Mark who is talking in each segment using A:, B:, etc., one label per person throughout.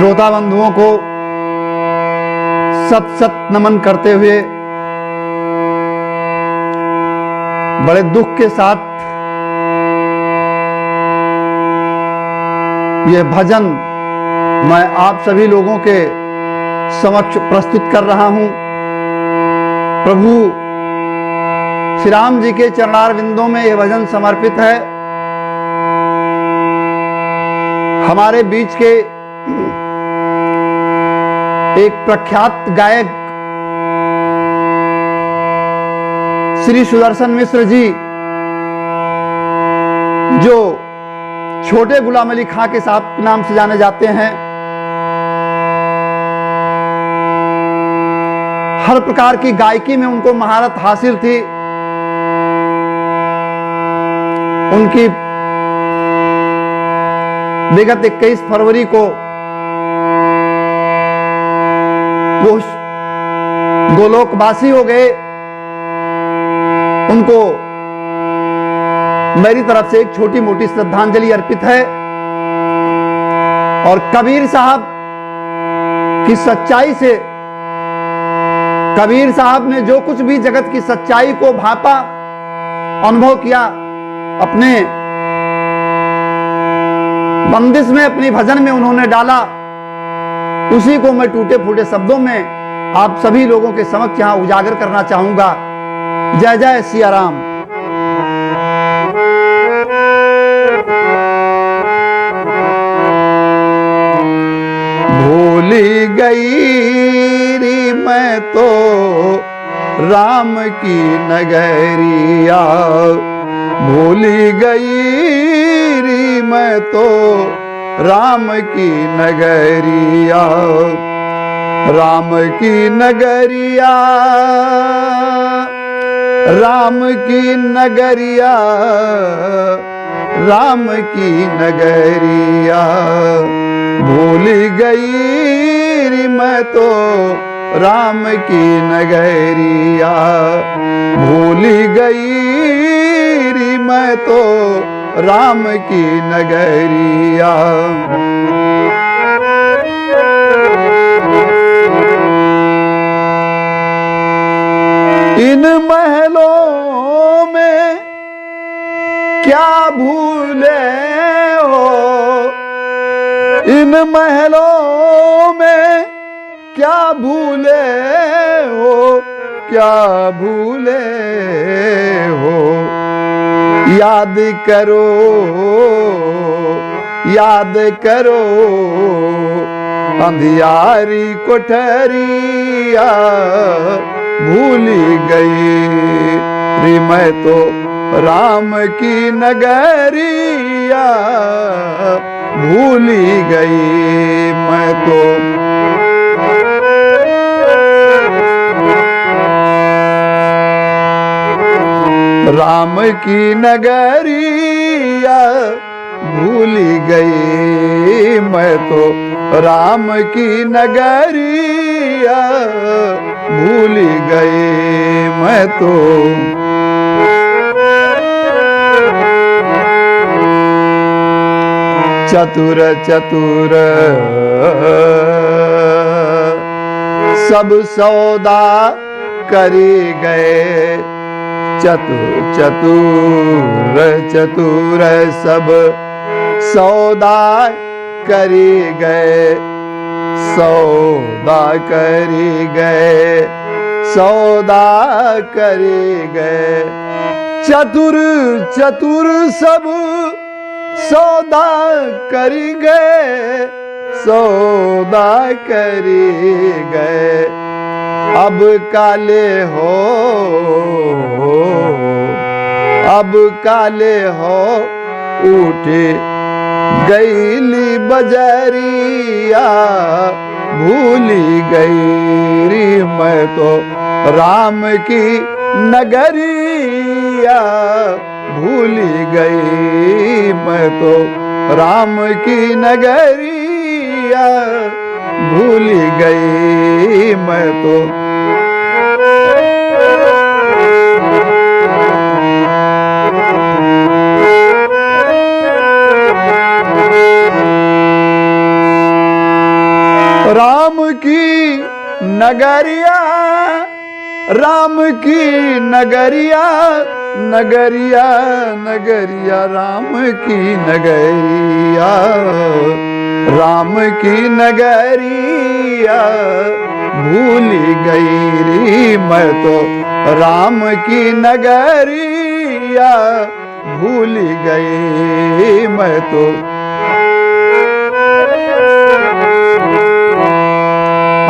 A: श्रोता बंधुओं को सत सत नमन करते हुए बड़े दुख के साथ यह भजन मैं आप सभी लोगों के समक्ष प्रस्तुत कर रहा हूं। प्रभु श्री राम जी के चरणार बिंदों में यह भजन समर्पित है। हमारे बीच के एक प्रख्यात गायक श्री सुदर्शन मिश्र जी, जो छोटे गुलाम अली खां के साहब के नाम से जाने जाते हैं, हर प्रकार की गायकी में उनको महारत हासिल थी। उनकी विगत 21 फरवरी को वो गोलोकवासी हो गए। उनको मेरी तरफ से एक छोटी मोटी श्रद्धांजलि अर्पित है। और कबीर साहब की सच्चाई से, कबीर साहब ने जो कुछ भी जगत की सच्चाई को भांपा, अनुभव किया, अपने बंदिश में, अपनी भजन में उन्होंने डाला, उसी को मैं टूटे फूटे शब्दों में आप सभी लोगों के समक्ष यहां उजागर करना चाहूंगा। जय जय सिया राम। भूली गई री मैं तो राम की नगरिया, भूली गई री मैं तो राम की नगरिया, राम की नगरिया, राम की नगरिया, राम की नगरिया। भूल गई री मैं तो राम की नगरिया, भूल गई री मैं तो राम की नगरिया। इन महलों में क्या भूले हो, इन महलों में क्या भूले हो, क्या भूले हो। याद करो, याद करो अंधियारी कोठरिया, भूली गई री मैं तो राम की नगरिया, भूली गई मैं तो। राम की नगरिया भूली गई मैं तो, राम की नगरिया भूली गई मैं तो। चतुर चतुर सब सौदा करी गए, चतुर चतुर चतुर सब सौदा करी गए, सौदा करी गए, सौदा करी गए। चतुर चतुर सब सौदा करी गए, सौदा करी गए। अब काले हो, अब काले हो उठे गईली बजरिया, भूली गई री मैं तो राम की नगरिया, भूली गई मैं तो राम की नगरिया, भूली गई मैं तो। राम की नगरिया, राम की नगरिया, नगरिया नगरिया राम की नगरिया, राम की नगरिया भूली गई री मैं तो, राम की नगरिया भूली गई मैं तो।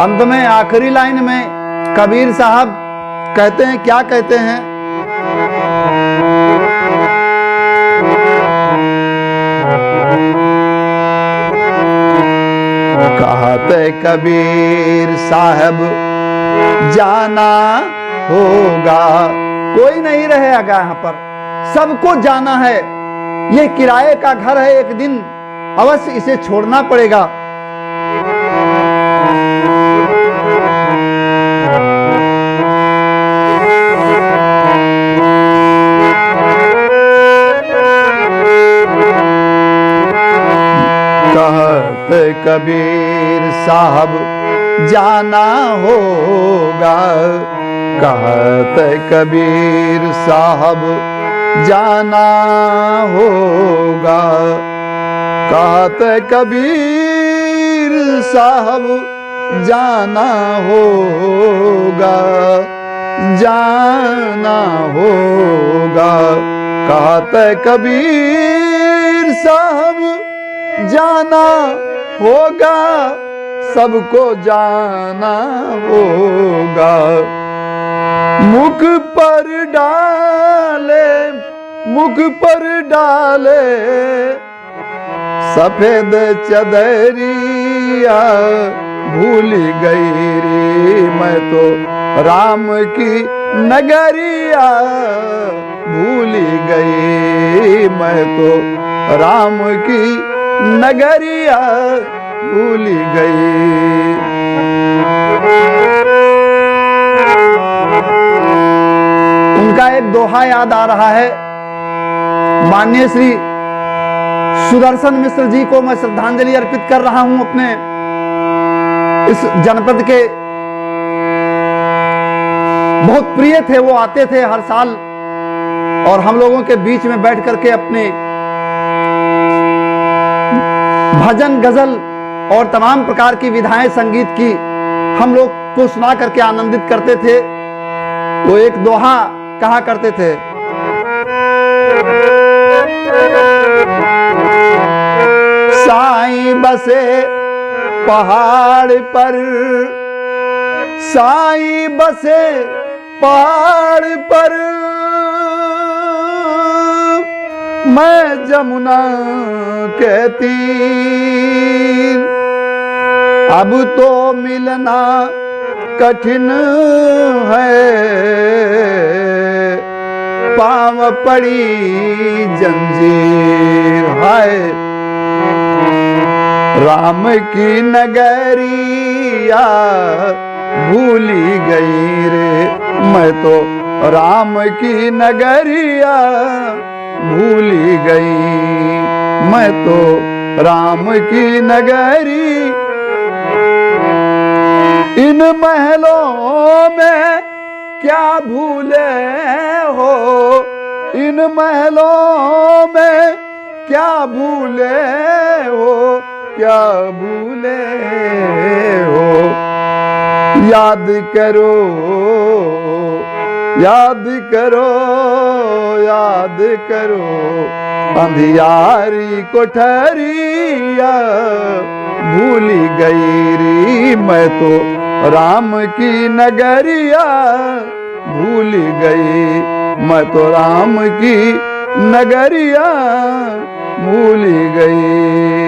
A: अंत में आखिरी लाइन में कबीर साहब कहते हैं, क्या कहते हैं? कहते कबीर साहब जाना होगा, कोई नहीं रहेगा यहाँ पर, सबको जाना है। ये किराए का घर है, एक दिन अवश्य इसे छोड़ना पड़ेगा। कहते कबीर साहब जाना होगा, कहते कबीर साहब जाना होगा, कहते कबीर साहब जाना होगा, जाना होगा, कहते कबीर साहब जाना होगा, सबको जाना होगा। मुख पर डाले, मुख पर डाले सफेद चदरिया भूली गई रे मैं तो, राम की नगरिया भूली गई मैं तो, राम की नगरिया भूली गई। उनका एक दोहा याद आ रहा है। माननीय श्री सुदर्शन मिश्र जी को मैं श्रद्धांजलि अर्पित कर रहा हूं अपने इस जनपद के। बहुत प्रिय थे, वो आते थे हर साल और हम लोगों के बीच में बैठ करके अपने भजन, गजल और तमाम प्रकार की विधाएं संगीत की हम लोग को सुना करके आनंदित करते थे। वो एक दोहा कहा करते थे, साईं बसे पहाड़ पर, साईं बसे पहाड़ पर, मैं जमुना के तीर, अब तो मिलना कठिन है, पांव पड़ी जंजीर है, राम की नगरिया भूली गई रे मैं तो, राम की नगरिया भूली गई मैं तो, राम की नगरी। इन महलों में क्या भूले हो, इन महलों में क्या भूले हो, क्या भूले हो, याद करो, याद करो, याद करो, अंधियारी कोठरिया भूली गई री मैं तो, राम की नगरिया भूली गई मैं तो, राम की नगरिया भूली गई।